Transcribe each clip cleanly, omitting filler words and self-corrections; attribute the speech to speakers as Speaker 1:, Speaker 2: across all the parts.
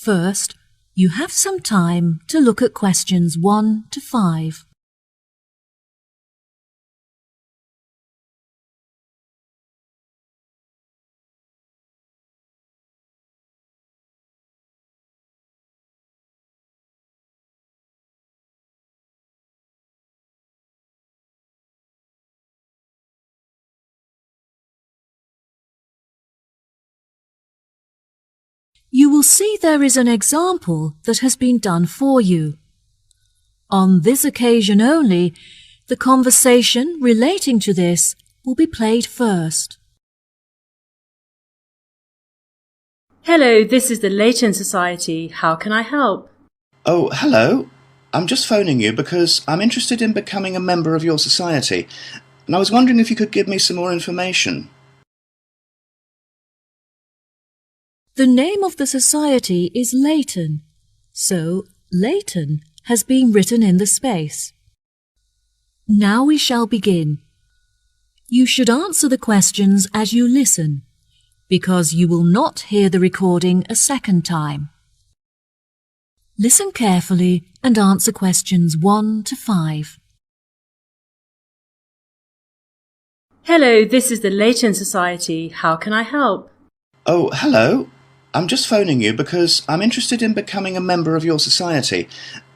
Speaker 1: First, you have some time to look at questions 1 to 5. You will see there is an example that has been done for you. On this occasion only, the conversation relating to this will be played first.
Speaker 2: Hello, this is the Leighton Society. How can I help?
Speaker 3: Oh, hello. I'm just phoning you because I'm interested in becoming a member of your society, and I was wondering if you could give me some more information.
Speaker 1: The name of the society is Leighton, so Leighton has been written in the space. Now we shall begin. You should answer the questions as you listen, because you will not hear the recording a second time. Listen carefully and answer questions 1 to 5.
Speaker 2: Hello, this is the Leighton Society. How can I help?
Speaker 3: Oh, hello. I'm just phoning you because I'm interested in becoming a member of your society,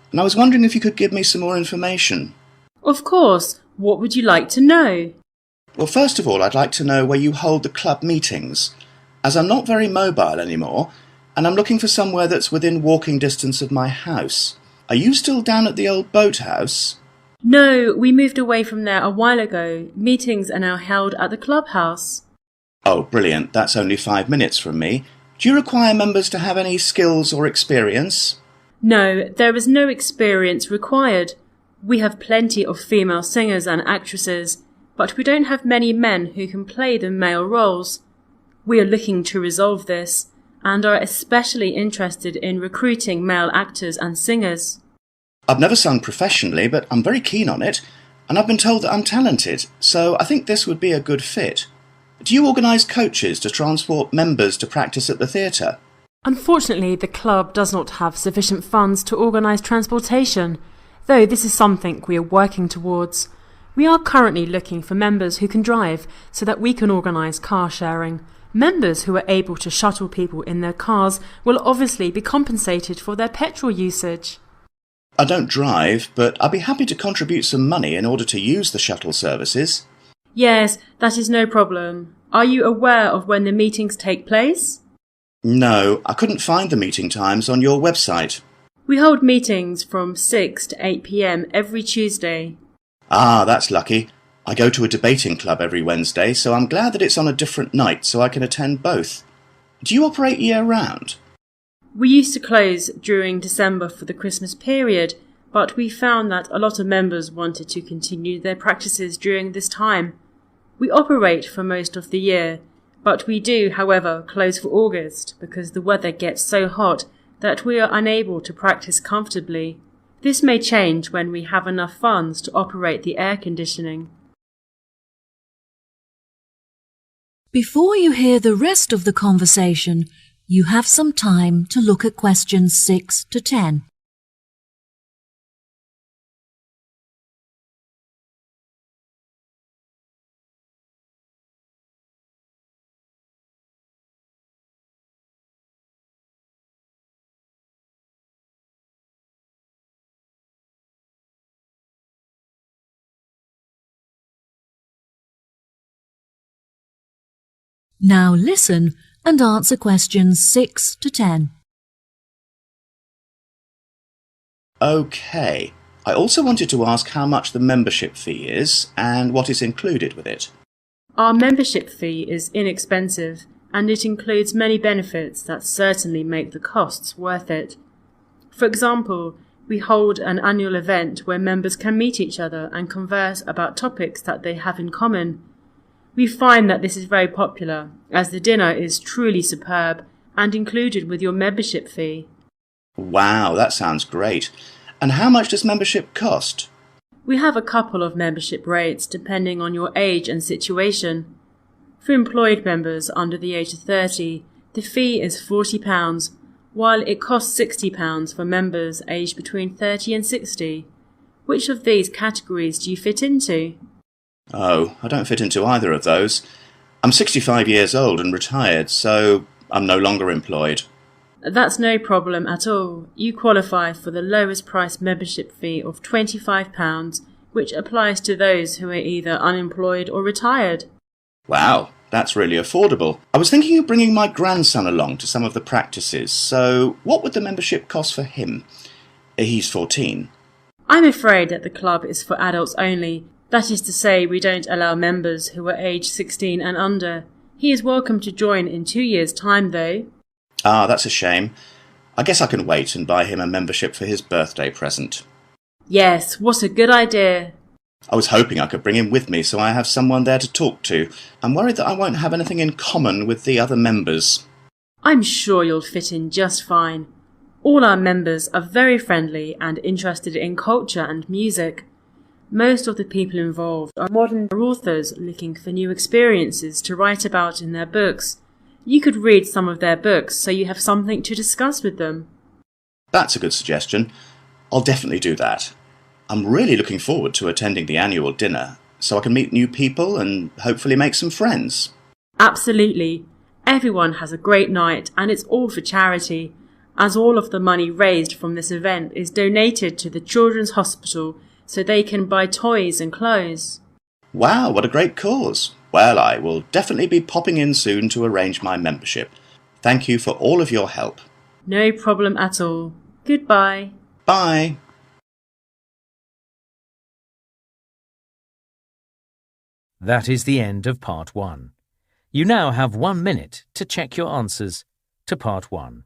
Speaker 3: and I was wondering if you could give me some more information.
Speaker 2: Of course. What would you like to know?
Speaker 3: Well, first of all, I'd like to know where you hold the club meetings, as I'm not very mobile anymore, and I'm looking for somewhere that's within walking distance of my house. Are you still down at the old boathouse?
Speaker 2: No, we moved away from there a while ago. Meetings are now held at the clubhouse.
Speaker 3: Oh, brilliant. That's only 5 minutes from me. Do you require members to have any skills or experience?
Speaker 2: No, there is no experience required. We have plenty of female singers and actresses, but we don't have many men who can play the male roles. We are looking to resolve this, and are especially interested in recruiting male actors and singers.
Speaker 3: I've never sung professionally, but I'm very keen on it, and I've been told that I'm talented, so I think this would be a good fit. Do you organise coaches to transport members to practice at the theatre?
Speaker 2: Unfortunately, the club does not have sufficient funds to organise transportation, though this is something we are working towards. We are currently looking for members who can drive so that we can organise car sharing. Members who are able to shuttle people in their cars will obviously be compensated for their petrol usage.
Speaker 3: I don't drive, but I'd be happy to contribute some money in order to use the shuttle services.
Speaker 2: Yes, that is no problem. Are you aware of when the meetings take place?
Speaker 3: No, I couldn't find the meeting times on your website.
Speaker 2: We hold meetings from 6 to 8 p.m. every Tuesday.
Speaker 3: Ah, that's lucky. I go to a debating club every Wednesday, so I'm glad that it's on a different night so I can attend both. Do you operate year-round?
Speaker 2: We used to close during December for the Christmas period, but we found that a lot of members wanted to continue their practices during this time. We operate for most of the year, but we do, however, close for August because the weather gets so hot that we are unable to practice comfortably. This may change when we have enough funds to operate the air conditioning.
Speaker 1: Before you hear the rest of the conversation, you have some time to look at questions 6 to 10. Now listen and answer questions 6 to 10.
Speaker 3: OK. I also wanted to ask how much the membership fee is and what is included with it.
Speaker 2: Our membership fee is inexpensive and it includes many benefits that certainly make the costs worth it. For example, we hold an annual event where members can meet each other and converse about topics that they have in common. We find that this is very popular, as the dinner is truly superb and included with your membership fee.
Speaker 3: Wow, that sounds great. And how much does membership cost?
Speaker 2: We have a couple of membership rates depending on your age and situation. For employed members under the age of 30, the fee is £40, while it costs £60 for members aged between 30 and 60. Which of these categories do you fit into?
Speaker 3: Oh, I don't fit into either of those. I'm 65 years old and retired, so I'm no longer employed.
Speaker 2: That's no problem at all. You qualify for the lowest price membership fee of £25, which applies to those who are either unemployed or retired.
Speaker 3: Wow, that's really affordable. I was thinking of bringing my grandson along to some of the practices, so what would the membership cost for him? He's 14.
Speaker 2: I'm afraid that the club is for adults only. That is to say, we don't allow members who are aged 16 and under. He is welcome to join in 2 years' time, though.
Speaker 3: Ah, that's a shame. I guess I can wait and buy him a membership for his birthday present.
Speaker 2: Yes, what a good idea.
Speaker 3: I was hoping I could bring him with me so I have someone there to talk to. I'm worried that I won't have anything in common with the other members.
Speaker 2: I'm sure you'll fit in just fine. All our members are very friendly and interested in culture and music. Most of the people involved are modern authors looking for new experiences to write about in their books. You could read some of their books so you have something to discuss with them.
Speaker 3: That's a good suggestion. I'll definitely do that. I'm really looking forward to attending the annual dinner, so I can meet new people and hopefully make some friends.
Speaker 2: Absolutely. Everyone has a great night and it's all for charity, as all of the money raised from this event is donated to the Children's Hospital so they can buy toys and clothes.
Speaker 3: Wow, what a great cause. Well, I will definitely be popping in soon to arrange my membership. Thank you for all of your help.
Speaker 2: No problem at all. Goodbye.
Speaker 3: Bye.
Speaker 4: That is the end of Part 1. You now have 1 minute to check your answers to Part 1.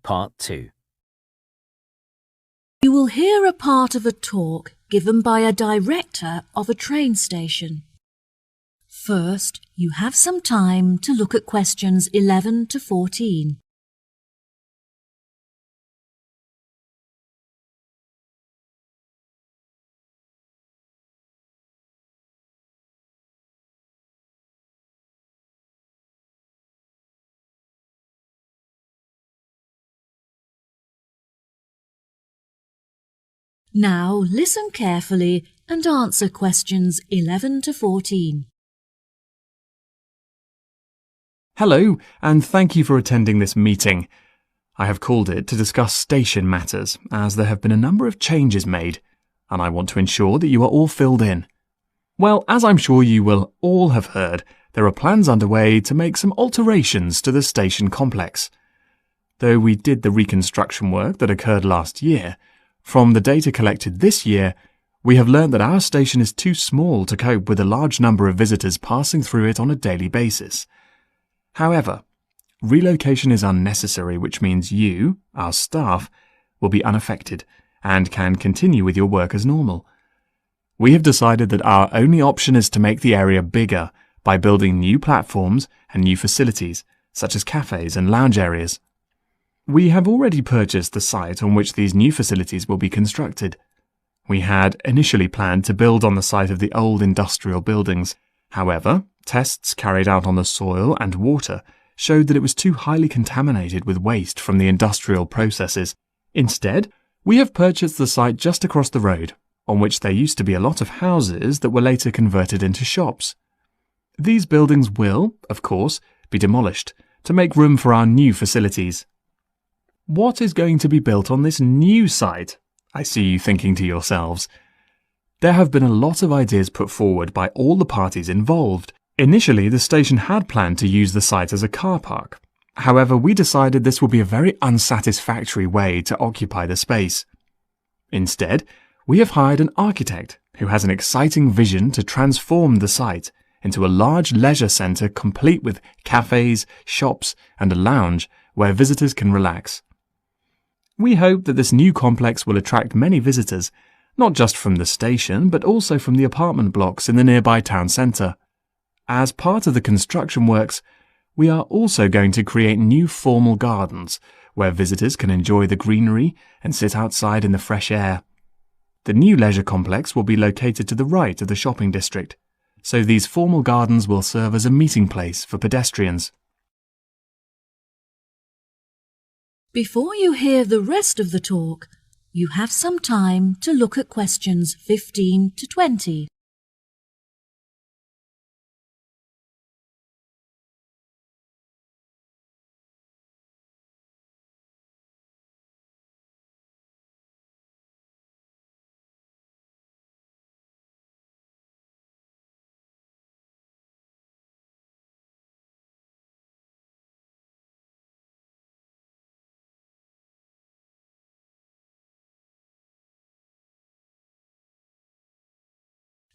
Speaker 4: Part 2.
Speaker 1: You will hear a part of a talk given by a director of a train station. First, you have some time to look at questions 11 to 14. Now listen carefully and answer questions 11 to 14.
Speaker 5: Hello, and thank you for attending this meeting. I have called it to discuss station matters, as there have been a number of changes made, and I want to ensure that you are all filled in. Well, as I'm sure you will all have heard, there are plans underway to make some alterations to the station complex. Though we did the reconstruction work that occurred last year, from the data collected this year, we have learned that our station is too small to cope with a large number of visitors passing through it on a daily basis. However, relocation is unnecessary, which means you, our staff, will be unaffected and can continue with your work as normal. We have decided that our only option is to make the area bigger by building new platforms and new facilities, such as cafes and lounge areas. We have already purchased the site on which these new facilities will be constructed. We had initially planned to build on the site of the old industrial buildings. However, tests carried out on the soil and water showed that it was too highly contaminated with waste from the industrial processes. Instead, we have purchased the site just across the road, on which there used to be a lot of houses that were later converted into shops. These buildings will, of course, be demolished to make room for our new facilities. What is going to be built on this new site? I see you thinking to yourselves. There have been a lot of ideas put forward by all the parties involved. Initially, the station had planned to use the site as a car park. However, we decided this would be a very unsatisfactory way to occupy the space. Instead, we have hired an architect who has an exciting vision to transform the site into a large leisure centre complete with cafes, shops and a lounge where visitors can relax. We hope that this new complex will attract many visitors, not just from the station but also from the apartment blocks in the nearby town centre. As part of the construction works, we are also going to create new formal gardens where visitors can enjoy the greenery and sit outside in the fresh air. The new leisure complex will be located to the right of the shopping district, so these formal gardens will serve as a meeting place for pedestrians.
Speaker 1: Before you hear the rest of the talk, you have some time to look at questions 15 to 20.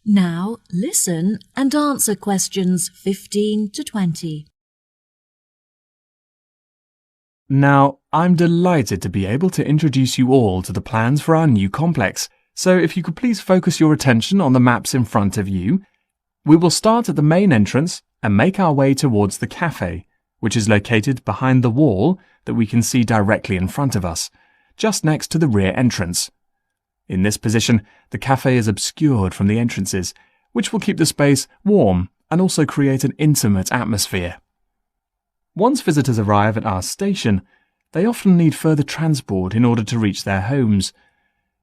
Speaker 1: Now listen and answer questions 15 to 20.
Speaker 5: Now, I'm delighted to be able to introduce you all to the plans for our new complex, so if you could please focus your attention on the maps in front of you. We will start at the main entrance and make our way towards the cafe, which is located behind the wall that we can see directly in front of us, just next to the rear entrance. In this position, the cafe is obscured from the entrances, which will keep the space warm and also create an intimate atmosphere. Once visitors arrive at our station, they often need further transport in order to reach their homes.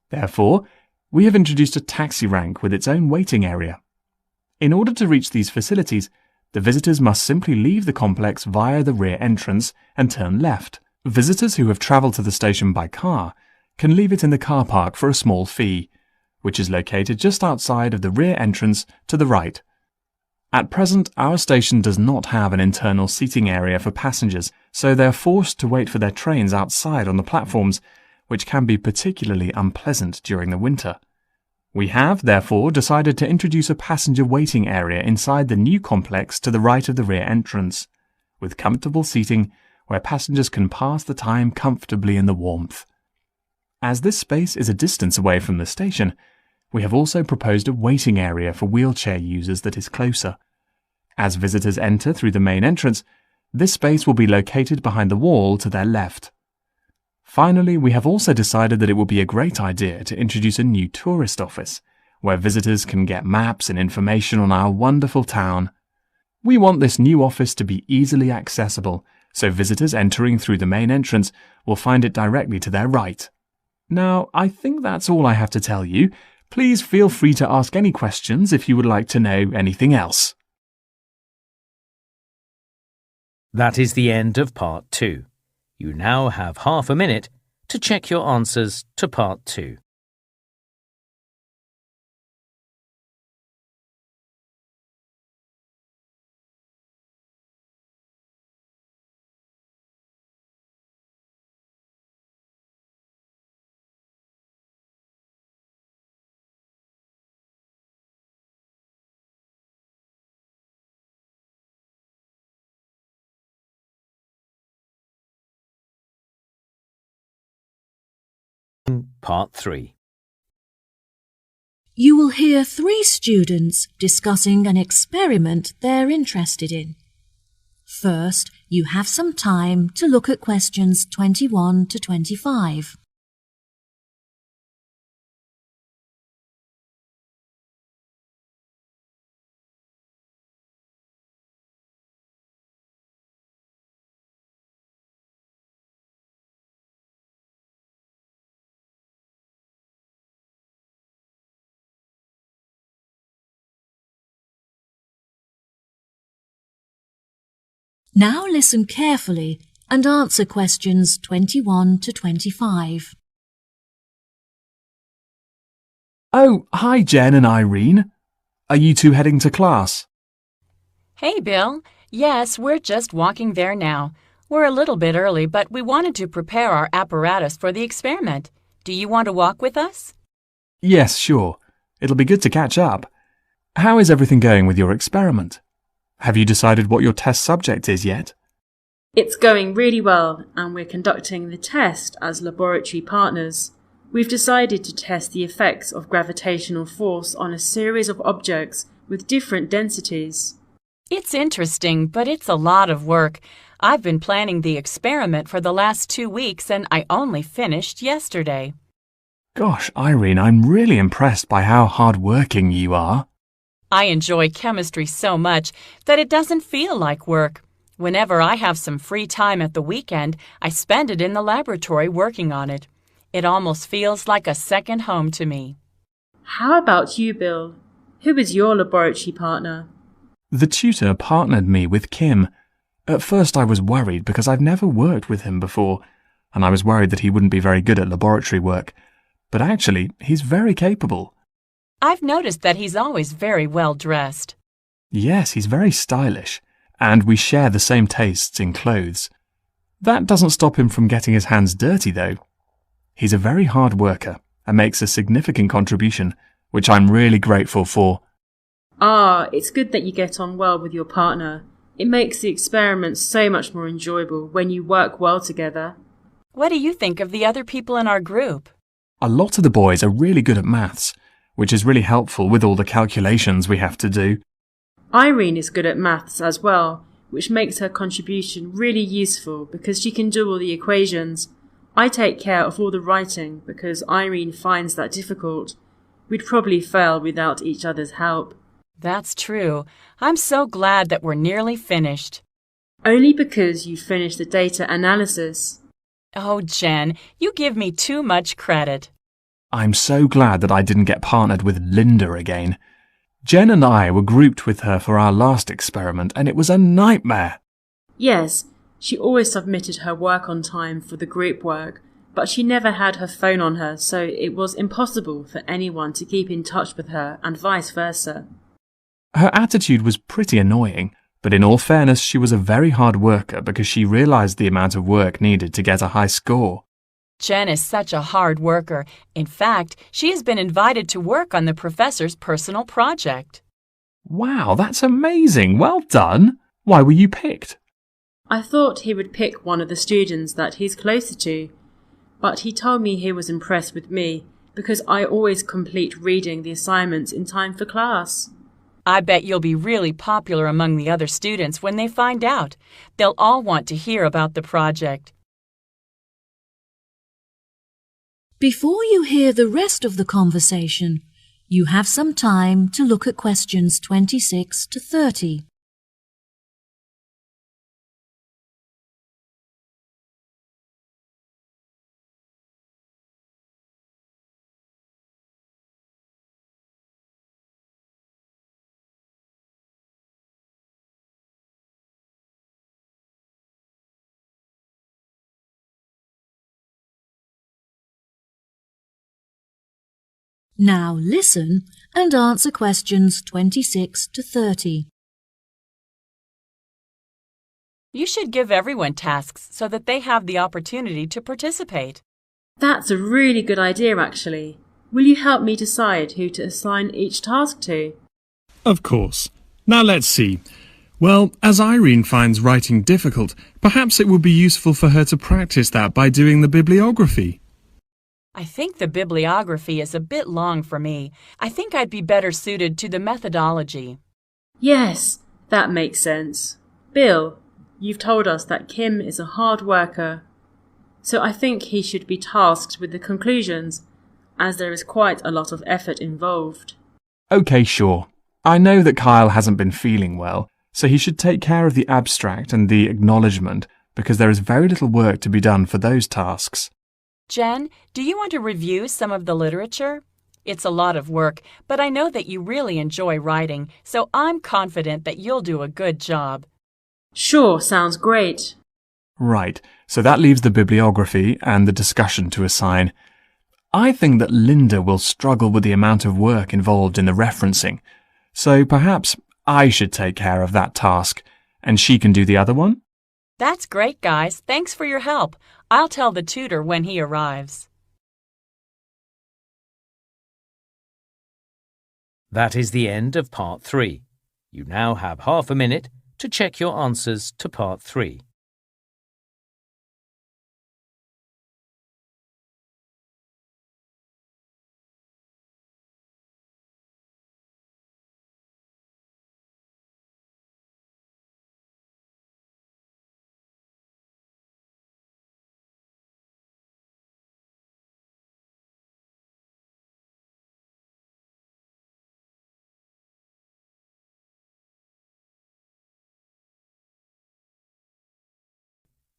Speaker 5: Therefore, we have introduced a taxi rank with its own waiting area. In order to reach these facilities, the visitors must simply leave the complex via the rear entrance and turn left. Visitors who have travelled to the station by car can leave it in the car park for a small fee, which is located just outside of the rear entrance to the right. At present, our station does not have an internal seating area for passengers, so they are forced to wait for their trains outside on the platforms, which can be particularly unpleasant during the winter. We have, therefore, decided to introduce a passenger waiting area inside the new complex to the right of the rear entrance, with comfortable seating where passengers can pass the time comfortably in the warmth. As this space is a distance away from the station, we have also proposed a waiting area for wheelchair users that is closer. As visitors enter through the main entrance, this space will be located behind the wall to their left. Finally, we have also decided that it would be a great idea to introduce a new tourist office, where visitors can get maps and information on our wonderful town. We want this new office to be easily accessible, so visitors entering through the main entrance will find it directly to their right. Now, I think that's all I have to tell you. Please feel free to ask any questions if you would like to know anything else.
Speaker 4: That is the end of part 2. You now have half a minute to check your answers to part 2. Part 3.
Speaker 1: You will hear 3 students discussing an experiment they're interested in. First, you have some time to look at questions 21 to 25. Now listen carefully and answer questions 21 to 25.
Speaker 5: Oh, hi Jen and Irene. Are you two heading to class?
Speaker 6: Hey, Bill. Yes, we're just walking there now. We're a little bit early, but we wanted to prepare our apparatus for the experiment. Do you want to walk with us?
Speaker 5: Yes, sure. It'll be good to catch up. How is everything going with your experiment? Have you decided what your test subject is yet?
Speaker 2: It's going really well, and we're conducting the test as laboratory partners. We've decided to test the effects of gravitational force on a series of objects with different densities.
Speaker 6: It's interesting, but it's a lot of work. I've been planning the experiment for the last 2 weeks, and I only finished yesterday.
Speaker 5: Gosh, Irene, I'm really impressed by how hard-working you are.
Speaker 6: I enjoy chemistry so much that it doesn't feel like work. Whenever I have some free time at the weekend, I spend it in the laboratory working on it. It almost feels like a second home to me.
Speaker 2: How about you, Bill? Who is your laboratory partner?
Speaker 5: The tutor partnered me with Kim. At first I was worried because I've never worked with him before, and I was worried that he wouldn't be very good at laboratory work. But actually, he's very capable.
Speaker 6: I've noticed that he's always very well dressed.
Speaker 5: Yes, he's very stylish, and we share the same tastes in clothes. That doesn't stop him from getting his hands dirty, though. He's a very hard worker and makes a significant contribution, which I'm really grateful for.
Speaker 2: Ah, it's good that you get on well with your partner. It makes the experiment so much more enjoyable when you work well together.
Speaker 6: What do you think of the other people in our group?
Speaker 5: A lot of the boys are really good at maths, which is really helpful with all the calculations we have to do.
Speaker 2: Irene is good at maths as well, which makes her contribution really useful because she can do all the equations. I take care of all the writing because Irene finds that difficult. We'd probably fail without each other's help.
Speaker 6: That's true. I'm so glad that we're nearly finished.
Speaker 2: Only because you finished the data analysis.
Speaker 6: Oh, Jen, you give me too much credit.
Speaker 5: I'm so glad that I didn't get partnered with Linda again. Jen and I were grouped with her for our last experiment, and it was a nightmare.
Speaker 2: Yes, she always submitted her work on time for the group work, but she never had her phone on her, so it was impossible for anyone to keep in touch with her and vice versa.
Speaker 5: Her attitude was pretty annoying, but in all fairness, she was a very hard worker because she realized the amount of work needed to get a high score.
Speaker 6: Jen is such a hard worker. In fact, she has been invited to work on the professor's personal project.
Speaker 5: Wow, that's amazing. Well done. Why were you picked?
Speaker 2: I thought he would pick one of the students that he's closer to, but he told me he was impressed with me because I always complete reading the assignments in time for class.
Speaker 6: I bet you'll be really popular among the other students when they find out. They'll all want to hear about the project.
Speaker 1: Before you hear the rest of the conversation, you have some time to look at questions 26 to 30. Now listen and answer questions 26 to 30.
Speaker 6: You should give everyone tasks so that they have the opportunity to participate.
Speaker 2: That's a really good idea, actually. Will you help me decide who to assign each task to?
Speaker 7: Of course. Now let's see. Well, as Irene finds writing difficult, perhaps it would be useful for her to practice that by doing the bibliography.
Speaker 6: I think the bibliography is a bit long for me. I think I'd be better suited to the methodology.
Speaker 2: Yes, that makes sense. Bill, you've told us that Kim is a hard worker, so I think he should be tasked with the conclusions, as there is quite a lot of effort involved.
Speaker 5: Okay, sure. I know that Kyle hasn't been feeling well, so he should take care of the abstract and the acknowledgement because there is very little work to be done for those tasks.
Speaker 6: Jen, do you want to review some of the literature? It's a lot of work, but I know that you really enjoy writing, so I'm confident that you'll do a good job.
Speaker 2: Sure, sounds great.
Speaker 5: Right, so that leaves the bibliography and the discussion to assign. I think that Linda will struggle with the amount of work involved in the referencing, so perhaps I should take care of that task, and she can do the other one?
Speaker 6: That's great, guys. Thanks for your help. I'll tell the tutor when he arrives.
Speaker 4: That is the end of Part 3. You now have half a minute to check your answers to Part 3.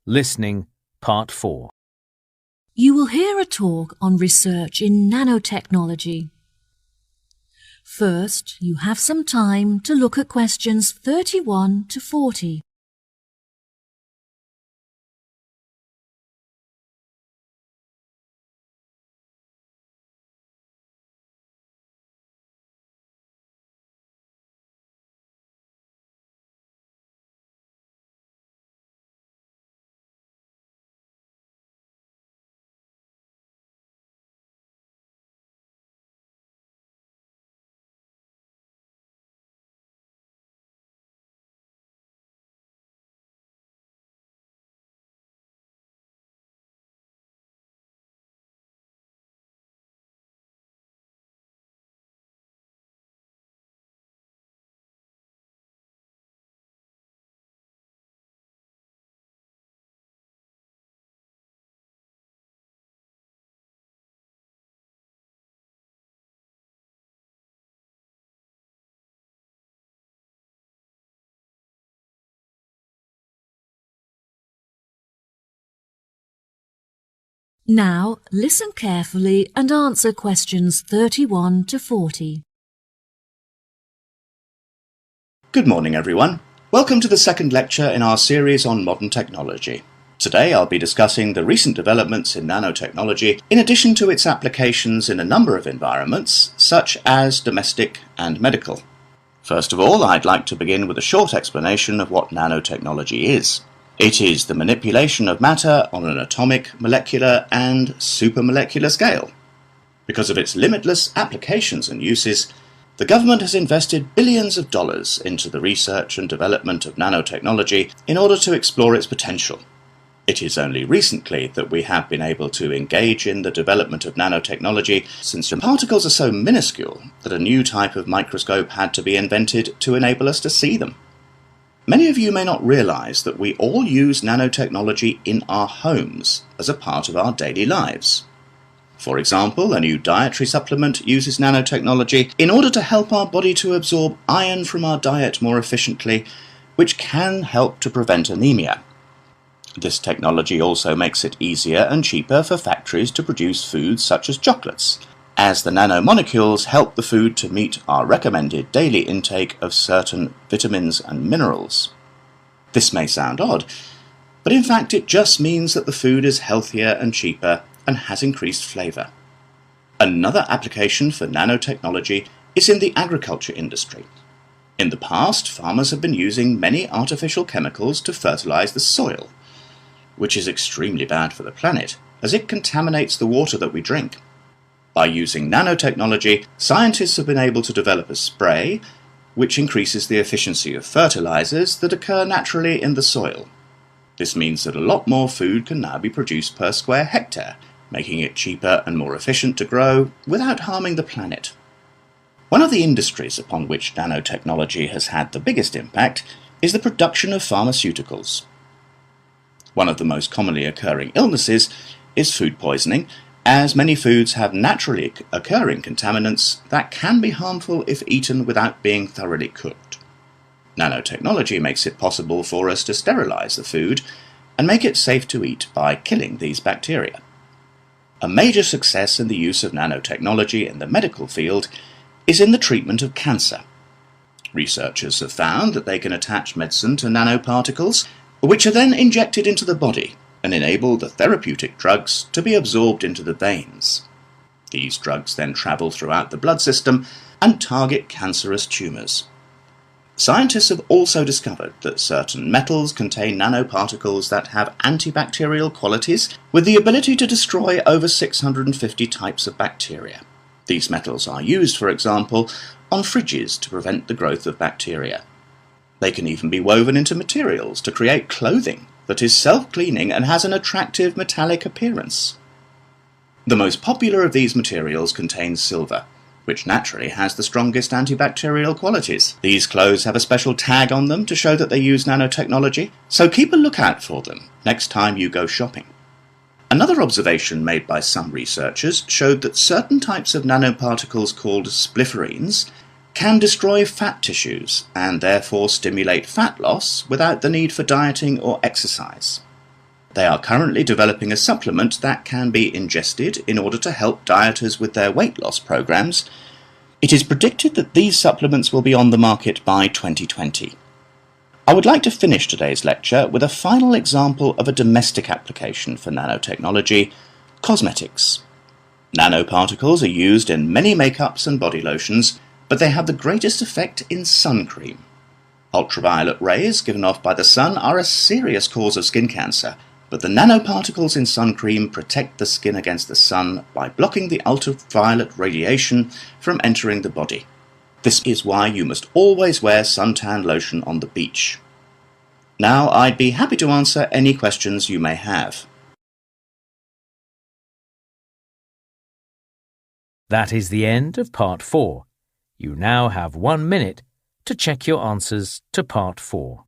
Speaker 4: Listening, Part 4.
Speaker 1: You will hear a talk on research in nanotechnology. First, you have some time to look at questions 31 to 40. Now, listen carefully and answer questions 31 to 40.
Speaker 3: Good morning, everyone. Welcome to the second lecture in our series on modern technology. Today I'll be discussing the recent developments in nanotechnology in addition to its applications in a number of environments, such as domestic and medical. First of all, I'd like to begin with a short explanation of what nanotechnology is. It is the manipulation of matter on an atomic, molecular, and supramolecular scale. Because of its limitless applications and uses, the government has invested billions of dollars into the research and development of nanotechnology in order to explore its potential. It is only recently that we have been able to engage in the development of nanotechnology, since the particles are so minuscule that a new type of microscope had to be invented to enable us to see them. Many of you may not realize that we all use nanotechnology in our homes as a part of our daily lives. For example, a new dietary supplement uses nanotechnology in order to help our body to absorb iron from our diet more efficiently, which can help to prevent anemia. This technology also makes it easier and cheaper for factories to produce foods such as chocolates, as the nanomolecules help the food to meet our recommended daily intake of certain vitamins and minerals. This may sound odd, but in fact it just means that the food is healthier and cheaper and has increased flavour. Another application for nanotechnology is in the agriculture industry. In the past, farmers have been using many artificial chemicals to fertilise the soil, which is extremely bad for the planet, as it contaminates the water that we drink. By using nanotechnology, scientists have been able to develop a spray which increases the efficiency of fertilizers that occur naturally in the soil. This means that a lot more food can now be produced per square hectare, making it cheaper and more efficient to grow without harming the planet. One of the industries upon which nanotechnology has had the biggest impact is the production of pharmaceuticals. One of the most commonly occurring illnesses is food poisoning, as many foods have naturally occurring contaminants that can be harmful if eaten without being thoroughly cooked. Nanotechnology makes it possible for us to sterilize the food and make it safe to eat by killing these bacteria. A major success in the use of nanotechnology in the medical field is in the treatment of cancer. Researchers have found that they can attach medicine to nanoparticles, which are then injected into the body and enable the therapeutic drugs to be absorbed into the veins. These drugs then travel throughout the blood system and target cancerous tumours. Scientists have also discovered that certain metals contain nanoparticles that have antibacterial qualities with the ability to destroy over 650 types of bacteria. These metals are used, for example, on fridges to prevent the growth of bacteria. They can even be woven into materials to create clothing that is self-cleaning and has an attractive metallic appearance. The most popular of these materials contains silver, which naturally has the strongest antibacterial qualities. These clothes have a special tag on them to show that they use nanotechnology, so keep a lookout for them next time you go shopping. Another observation made by some researchers showed that certain types of nanoparticles called splifferines can destroy fat tissues and therefore stimulate fat loss without the need for dieting or exercise. They are currently developing a supplement that can be ingested in order to help dieters with their weight loss programs. It is predicted that these supplements will be on the market by 2020. I would like to finish today's lecture with a final example of a domestic application for nanotechnology: cosmetics. Nanoparticles are used in many makeups and body lotions, but they have the greatest effect in sun cream. Ultraviolet rays given off by the sun are a serious cause of skin cancer, but the nanoparticles in sun cream protect the skin against the sun by blocking the ultraviolet radiation from entering the body. This is why you must always wear suntan lotion on the beach. Now I'd be happy to answer any questions you may have.
Speaker 4: That is the end of Part 4. You now have 1 minute to check your answers to Part 4.